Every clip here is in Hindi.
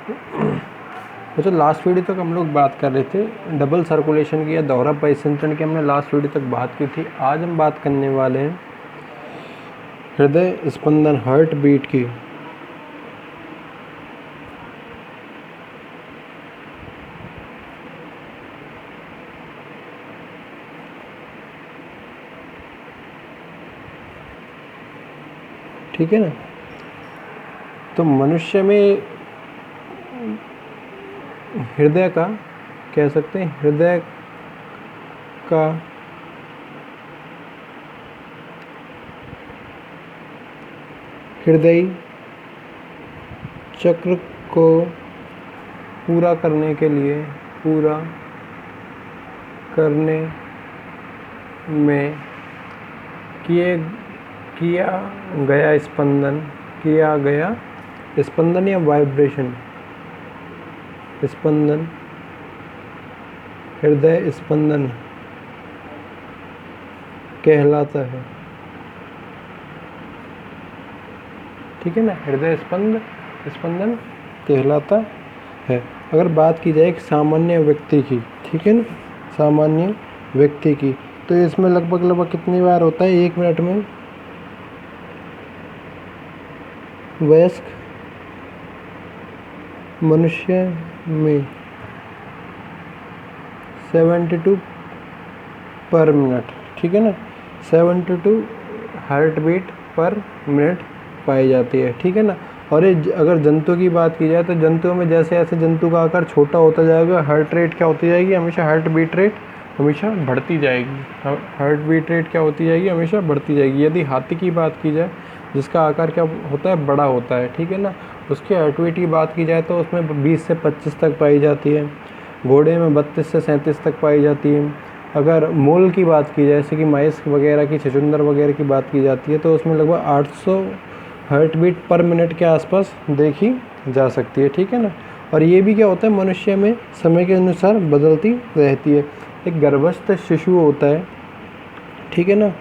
तो लास्ट वीडियो तक हम लोग बात कर रहे थे डबल सर्कुलेशन की या दोहरा परिसंचरण की, हमने लास्ट वीडियो तक बात की थी। आज हम बात करने वाले हैं हृदय स्पंदन, हार्ट बीट की। ठीक है ना। तो मनुष्य में हृदय का, कह सकते हैं हृदय का हृदय चक्र को पूरा करने में किया गया स्पंदन या वाइब्रेशन, स्पंदन, हृदय स्पंदन कहलाता है। ठीक है ना, हृदय स्पंदन कहलाता है। अगर बात की जाए एक सामान्य व्यक्ति की, ठीक है ना, सामान्य व्यक्ति की, तो इसमें लगभग कितनी बार होता है 1 मिनट में? वयस्क मनुष्य में 72 पर मिनट, ठीक है ना, 72 हार्ट बीट पर मिनट पाई जाती है। ठीक है ना। और ये अगर जंतु की बात की जाए तो जंतुओं में जैसे जैसे जंतु का आकार छोटा होता जाएगा, हार्ट रेट क्या होती जाएगी? हमेशा हार्ट बीट रेट हमेशा बढ़ती जाएगी। हार्ट बीट रेट क्या होती जाएगी? हमेशा बढ़ती जाएगी। यदि हाथी की बात की जाए जिसका आकार क्या होता है? बड़ा होता है। ठीक है ना। उसकी हार्ट बीट की बात की जाए तो उसमें 20 से 25 तक पाई जाती है। घोड़े में 32 से 37 तक पाई जाती है। अगर मोल की बात की जाए, जैसे कि माइस वगैरह की, छछूंदर वगैरह की बात की जाती है, तो उसमें लगभग 800 हार्ट बीट पर मिनट के आसपास देखी जा सकती है। ठीक है ना। और ये भी क्या होता है, मनुष्य में समय के अनुसार बदलती रहती है। एक गर्भस्थ शिशु होता है, ठीक है ना,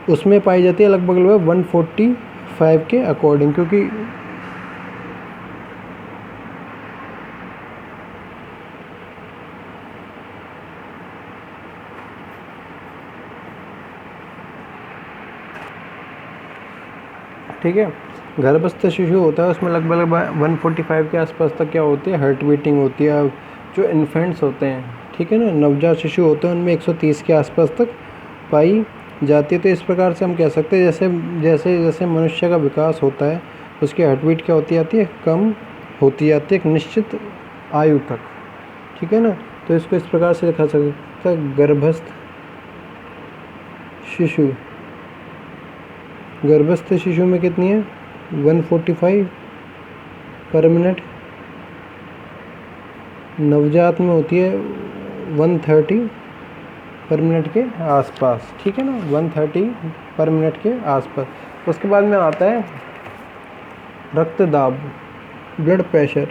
उसमें पाई जाती है लगभग 145 के अकॉर्डिंग, क्योंकि ठीक है, गर्भस्थ शिशु होता है उसमें लगभग 145 के आसपास तक क्या होती है? हार्ट बीटिंग होती है। जो इन्फेंट्स होते हैं, ठीक है ना, नवजात शिशु होते हैं, उनमें 130 के आसपास तक पाई जाती है। तो इस प्रकार से हम कह सकते हैं जैसे जैसे जैसे मनुष्य का विकास होता है उसकी हार्ट बीट क्या होती जाती है? कम होती जाती है एक निश्चित आयु तक। ठीक है ना। तो इसको इस प्रकार से लिखा सकता है, गर्भस्थ शिशु में कितनी है? 145 पर मिनट। नवजात में होती है 130 पर मिनट के आसपास। ठीक है ना, 130 पर मिनट के आसपास। उसके बाद में आता है रक्तदाब, ब्लड प्रेशर।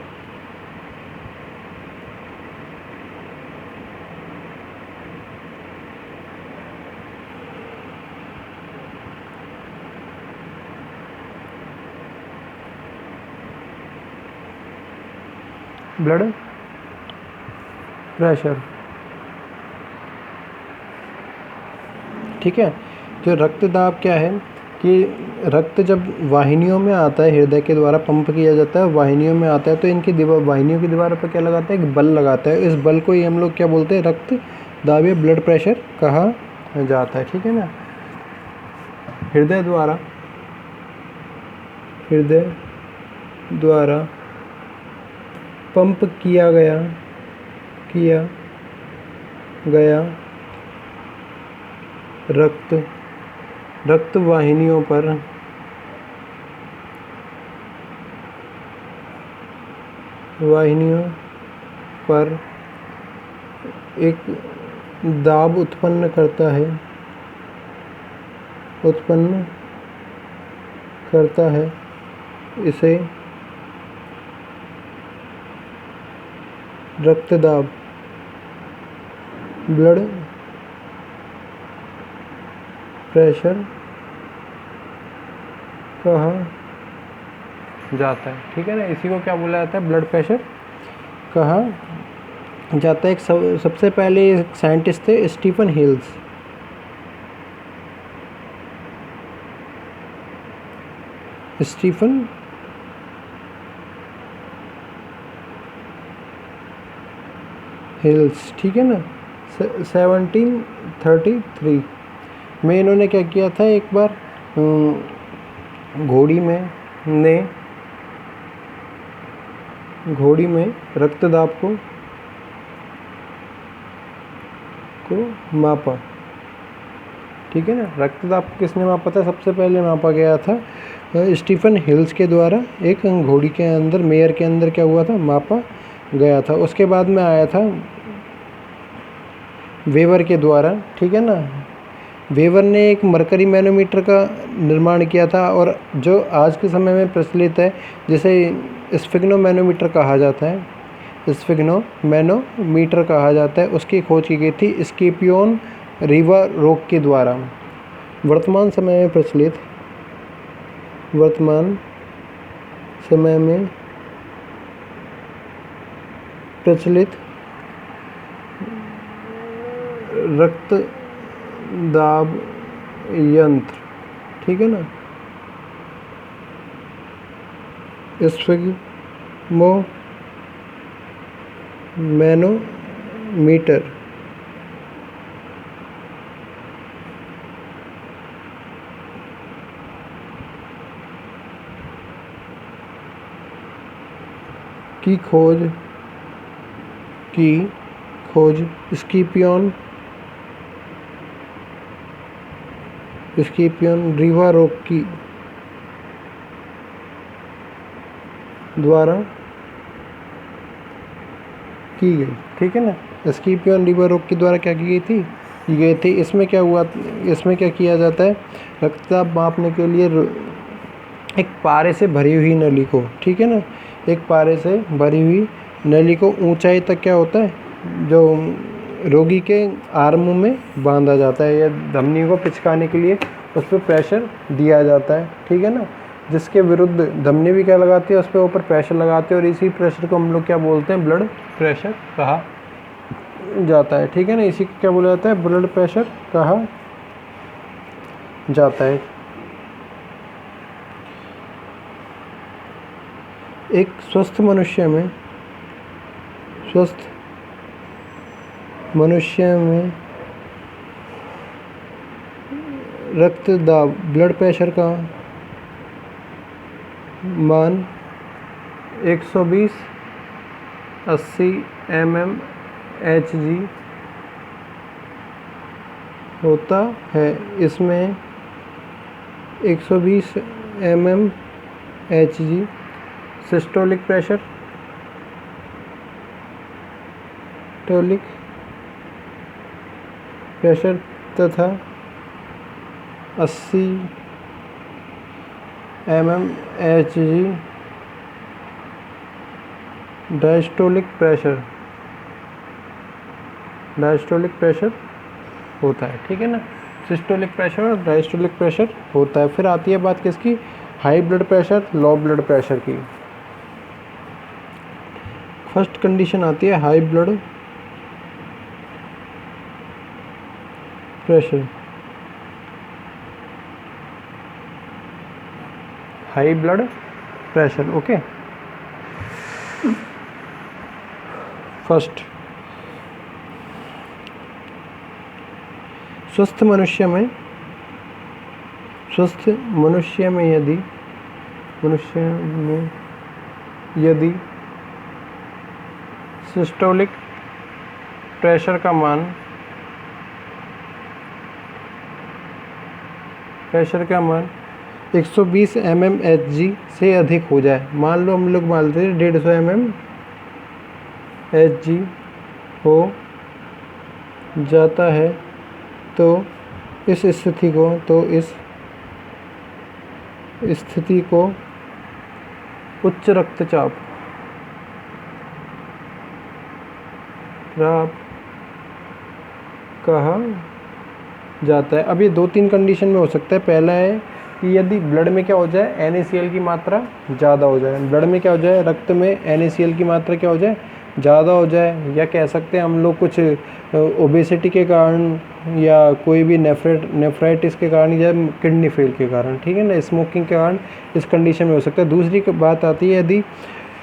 ब्लड प्रेशर, ठीक है। जो रक्तदाब क्या है कि रक्त जब वाहिनियों में आता है, हृदय के द्वारा पंप किया जाता है, वाहिनियों में आता है, तो इनकी वाहिनियों की दीवार पर क्या लगाता है? एक बल लगाता है। इस बल को ही हम लोग क्या बोलते हैं? रक्तदाब या ब्लड प्रेशर कहा जाता है। ठीक है ना। हृदय द्वारा पंप किया गया रक्त वाहिनियों पर एक दाब उत्पन्न करता है। इसे रक्तदाब, ब्लड प्रेशर कहा जाता है। ठीक है ना। इसी को क्या बोला जाता है? ब्लड प्रेशर कहा जाता है। सबसे पहले एक साइंटिस्ट थे स्टीफन हिल्स। स्टीफन हिल्स, ठीक है ना। 1733 में इन्होंने क्या किया था, एक बार घोड़ी में रक्तदाब को मापा, ठीक है ना। रक्तदाब को किसने मापा था, सबसे पहले मापा गया था स्टीफन हिल्स के द्वारा। एक घोड़ी के अंदर, मेयर के अंदर क्या हुआ था, मापा गया था। उसके बाद में आया था वेवर के द्वारा, ठीक है ना। वेवर ने एक मरकरी मैनोमीटर का निर्माण किया था, और जो आज के समय में प्रचलित है, जिसे स्फिग्नो मैनोमीटर कहा जाता है, स्फिग्नो मैनोमीटर कहा जाता है, उसकी खोज की गई थी स्कीपियोन रिवरोक के द्वारा। वर्तमान समय में प्रचलित रक्त दाब यंत्र, ठीक है ना, स्फिग्मो मैनोमीटर की खोज स्कीपियोन रिवरोक की द्वारा की गई, ठीक है ना। स्कीपियोन रिवरोक के द्वारा क्या की गई थी। इसमें क्या हुआ, इसमें क्या किया जाता है, रक्तदाब मापने के लिए एक पारे से भरी हुई नली को, ठीक है ना, एक पारे से भरी हुई नली को ऊंचाई तक क्या होता है, जो रोगी के आर्म में बांधा जाता है, या धमनी को पिचकाने के लिए उस पर प्रेशर दिया जाता है, ठीक है ना। जिसके विरुद्ध धमनी भी क्या लगाती है, उस पर ऊपर प्रेशर लगाते हैं, और इसी प्रेशर को हम लोग क्या बोलते हैं, ब्लड प्रेशर कहा जाता है, ठीक है ना। इसी को क्या बोला जाता है, ब्लड प्रेशर कहा जाता है। एक स्वस्थ मनुष्य में रक्तदाब, ब्लड प्रेशर का मान 120/80 mmHg होता है। इसमें 120 mmHg सिस्टोलिक प्रेशर तथा 80 mmHg डायस्टोलिक प्रेशर होता है, ठीक है ना। सिस्टोलिक प्रेशर और डायस्टोलिक प्रेशर होता है। फिर आती है बात किसकी, high blood pressure, low blood pressure की। फर्स्ट कंडीशन आती है high blood pressure. High blood pressure, okay. First, स्वस्थ मनुष्य में यदि सिस्टोलिक प्रेशर का मान 120 mmHg से अधिक हो जाए, मान लो हम लोग मानते हैं 150 mmHg हो जाता है, तो इस स्थिति को उच्च रक्तचाप कहा जाता है। अब ये 2-3 कंडीशन में हो सकता है। पहला है कि यदि ब्लड में क्या हो जाए, NaCl की मात्रा ज़्यादा हो जाए, ब्लड में क्या हो जाए, रक्त में NaCl की मात्रा क्या हो जाए, ज़्यादा हो जाए, या कह सकते हैं हम लोग कुछ ओबेसिटी के कारण, या कोई भी नेफ्राइटिस के कारण, या किडनी फेल के कारण, ठीक है ना, स्मोकिंग के कारण इस कंडीशन में हो सकता है। दूसरी बात आती है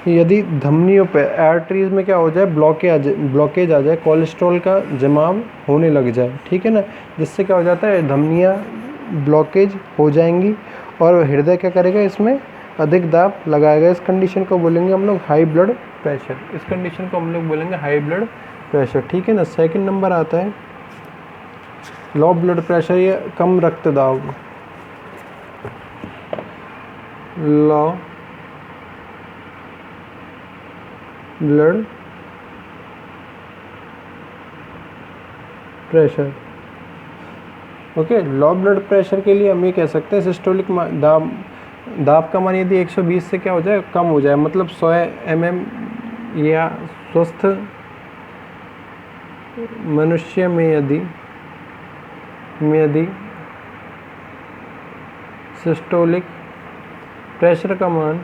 यदि धमनियों पे आर्टरीज में क्या हो जाए, ब्लॉकेज आ जाए, कोलेस्ट्रॉल का जमाव होने लग जाए, ठीक है ना, जिससे क्या हो जाता है धमनियाँ ब्लॉकेज हो जाएंगी और हृदय क्या करेगा, इसमें अधिक दाब लगाएगा। इस कंडीशन को बोलेंगे हम लोग हाई ब्लड प्रेशर। इस कंडीशन को हम लोग बोलेंगे हाई ब्लड प्रेशर, ठीक है ना। सेकंड नंबर आता है लो ब्लड प्रेशर या कम रक्तदाब। Low blood pressure, okay. Low blood pressure के लिए हम ये कह सकते हैं सिस्टोलिक दाब का मान यदि 120 से क्या हो जाए, कम हो जाए, मतलब 100 mm, या स्वस्थ मनुष्य में यदि सिस्टोलिक प्रेशर का मान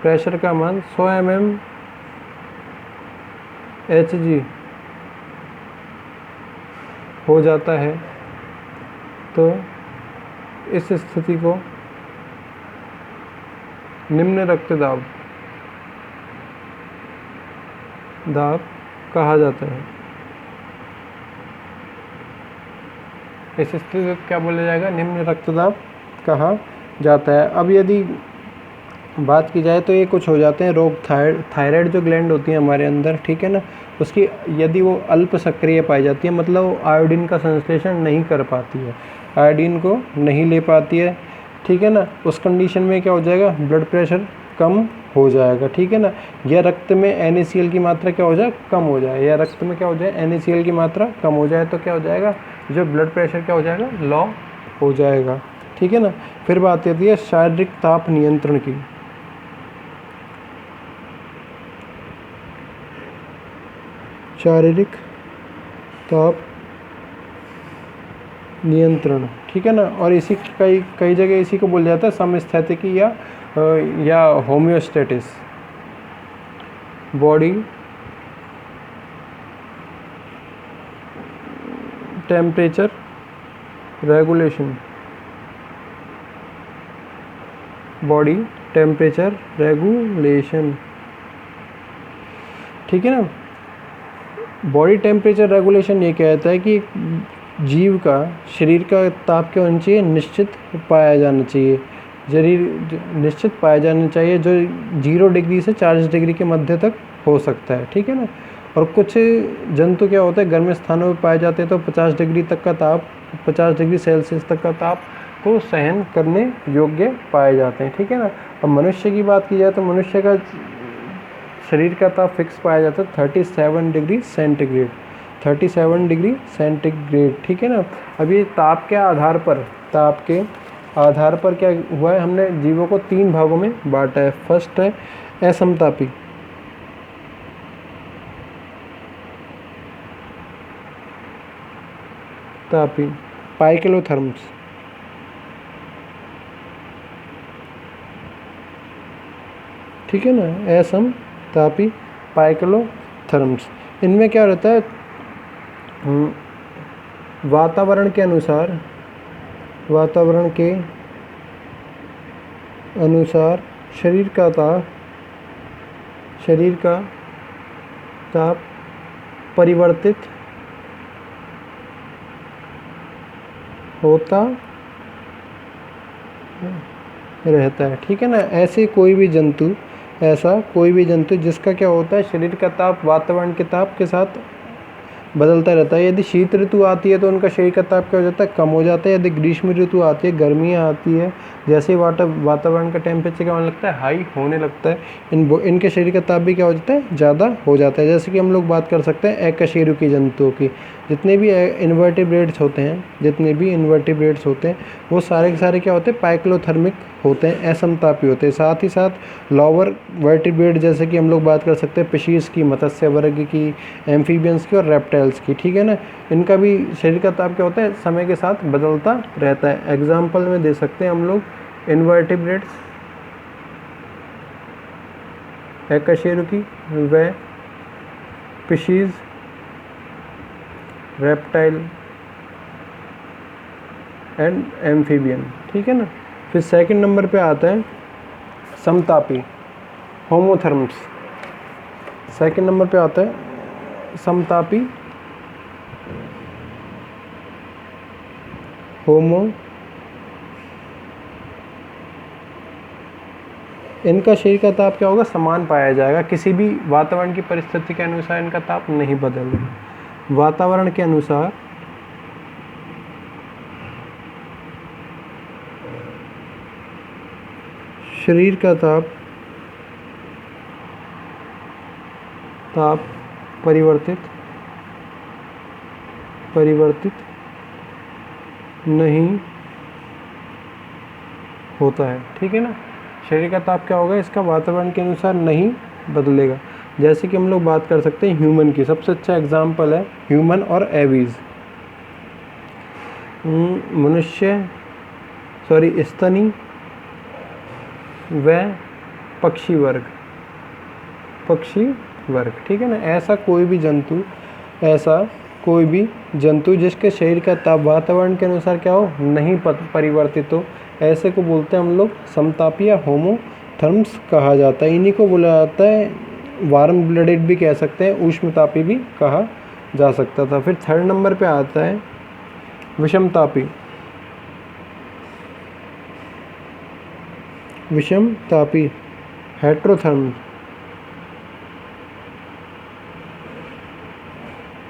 100 mm Hg हो जाता है, तो इस स्थिति को निम्न रक्तदाब कहा जाता है। इस स्थिति को क्या बोला जाएगा, निम्न रक्तदाब कहा जाता है। अब यदि बात की जाए तो ये कुछ हो जाते हैं रोग, थायराइड जो ग्लैंड होती है हमारे अंदर, ठीक है ना, उसकी यदि वो अल्प सक्रिय पाई जाती है, मतलब वो आयोडीन का संश्लेषण नहीं कर पाती है, आयोडीन को नहीं ले पाती है, ठीक है ना, उस कंडीशन में क्या हो जाएगा, ब्लड प्रेशर कम हो जाएगा, ठीक है ना। या रक्त में NaCl की मात्रा क्या हो जाए, कम हो जाए, या रक्त में क्या हो जाए, NaCl की मात्रा कम हो जाए, तो क्या हो जाएगा, जो ब्लड प्रेशर क्या हो जाएगा, लो हो जाएगा, ठीक है ना। फिर बात आती है शारीरिक ताप नियंत्रण की। शारीरिक ताप नियंत्रण, ठीक है ना, और इसी कई जगह इसी को बोला जाता है समस्थैतिकी या homeostasis. Body temperature regulation, body temperature regulation, ठीक है ना। बॉडी टेम्परेचर रेगुलेशन ये कहता है कि जीव का शरीर का ताप क्या होना चाहिए, निश्चित पाया जाना चाहिए, निश्चित पाया जाना चाहिए, जो 0 डिग्री से 40 डिग्री के मध्य तक हो सकता है, ठीक है ना। और कुछ जंतु क्या होते हैं, गर्म स्थानों में पाए जाते हैं, तो 50 डिग्री तक का ताप, 50 डिग्री सेल्सियस तक का ताप को सहन करने योग्य पाए जाते हैं, ठीक है ना। अब मनुष्य की बात की जाए तो मनुष्य का शरीर का ताप फिक्स पाया जाता है 37 डिग्री सेंटीग्रेड, 37 डिग्री सेंटीग्रेड, ठीक है ना। अब ये ताप के आधार पर क्या हुआ है, हमने जीवों को 3 भागों में बांटा है। फर्स्ट है असमतापी, पाइकेलोथर्म्स, ठीक है ना, असमतापी पाइकेलोथर्म्स। इनमें क्या रहता है, वातावरण के अनुसार शरीर का ताप परिवर्तित होता रहता है, ठीक है ना। ऐसा कोई भी जंतु जिसका क्या होता है, शरीर का ताप वातावरण के ताप के साथ बदलता रहता है। यदि शीत ऋतु आती है तो उनका शरीर का ताप क्या हो जाता है, कम हो जाता है। यदि ग्रीष्म ऋतु आती है, गर्मियाँ आती है, जैसे ही वातावरण का टेम्परेचर क्या होने लगता है, हाई होने लगता है, इनके शरीर का ताप भी क्या हो जाता है, ज़्यादा हो जाता है। जैसे कि हम लोग बात कर सकते हैं अकशेरुकी जंतुओं की, जितने भी इन्वर्टिब्रेट्स होते हैं वो सारे के सारे क्या होते हैं, पाइक्लोथर्मिक होते हैं, असमतापी होते हैं। साथ ही साथ लोअर वर्टिब्रेट जैसे कि हम लोग बात कर सकते हैं फिशीज की, मत्स्य वर्ग की, एम्फीबियंस की और रेप्टाइल्स की, ठीक है ना। इनका भी शरीर का ताप क्या होता है, समय के साथ बदलता रहता है। एग्जाम्पल में दे सकते हैं हम लोग इन्वर्टिब्रेट्स, एकशेरुकी व फिशीज, रेप्टाइल एंड एम्फीबियन, ठीक है ना। फिर सेकंड नंबर पे आता है समतापी, होमोथर्म्स। सेकंड नंबर पे आता है समतापी होमो, इनका शरीर का ताप क्या होगा, समान पाया जाएगा, किसी भी वातावरण की परिस्थिति के अनुसार इनका ताप नहीं बदलेगा। वातावरण के अनुसार शरीर का ताप परिवर्तित नहीं होता है, ठीक है ना। शरीर का ताप क्या होगा, इसका वातावरण के अनुसार नहीं बदलेगा। जैसे कि हम लोग बात कर सकते हैं ह्यूमन की, सबसे अच्छा एग्जाम्पल है ह्यूमन और एवीज। स्तनी व पक्षी वर्ग, ठीक है ना। ऐसा कोई भी जंतु जिसके शरीर का ताप वातावरण के अनुसार क्या हो, नहीं परिवर्तित हो, ऐसे को बोलते हैं हम लोग समतापी या होमोथर्म्स कहा जाता है। इन्हीं को बोला जाता है वार्म ब्लडेड भी कह सकते हैं, ऊष्मतापी भी कहा जा सकता था। फिर थर्ड नंबर पे आता है विषमतापी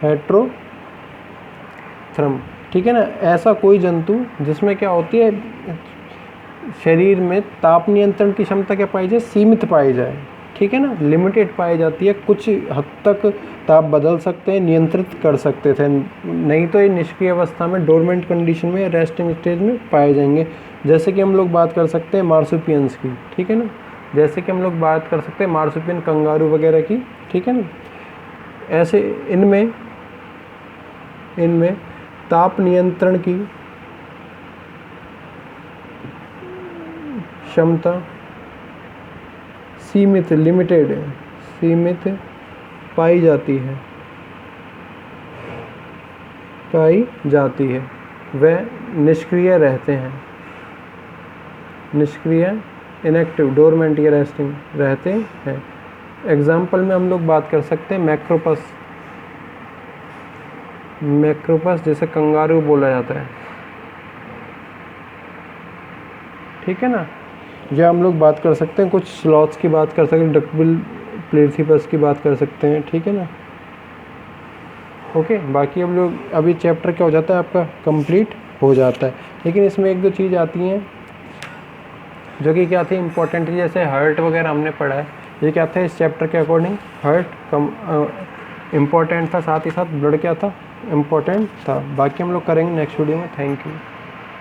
हेट्रोथर्म, ठीक है ना। ऐसा कोई जंतु जिसमें क्या होती है, शरीर में ताप नियंत्रण की क्षमता क्या पाई जाए, सीमित पाई जाए, ठीक है ना, लिमिटेड पाई जाती है। कुछ हद तक ताप बदल सकते हैं, नियंत्रित कर सकते थे, नहीं तो ये निष्क्रिय अवस्था में, डोरमेंट कंडीशन में, रेस्टिंग स्टेज में पाए जाएंगे। जैसे कि हम लोग बात कर सकते हैं मार्सुपियंस की, ठीक है ना, जैसे कि हम लोग बात कर सकते हैं मार्सुपियन, कंगारू वगैरह की, ठीक है ना। ऐसे इनमें ताप नियंत्रण की क्षमता सीमित पाई जाती है। वह निष्क्रिय रहते हैं, इनएक्टिव, डोरमेंट या रेस्टिंग रहते हैं। एग्जाम्पल में हम लोग बात कर सकते हैं मैक्रोपस जैसे कंगारू बोला जाता है, ठीक है ना। या हम लोग बात कर सकते हैं कुछ स्लॉथ्स की बात कर सकते हैं, डकबिल प्लेथिपस की बात कर सकते हैं, ठीक है ना। ओके, बाकी हम लोग अभी चैप्टर क्या हो जाता है आपका, कंप्लीट हो जाता है। लेकिन इसमें एक दो चीज़ आती हैं जो कि क्या थी, इम्पोर्टेंट, जैसे हर्ट वगैरह हमने पढ़ा है, ये क्या था इस चैप्टर के अकॉर्डिंग, हर्ट इम्पोर्टेंट था, साथ ही साथ ब्लड क्या था, इम्पोर्टेंट था। बाकी हम लोग करेंगे नेक्स्ट वीडियो में। Thank you.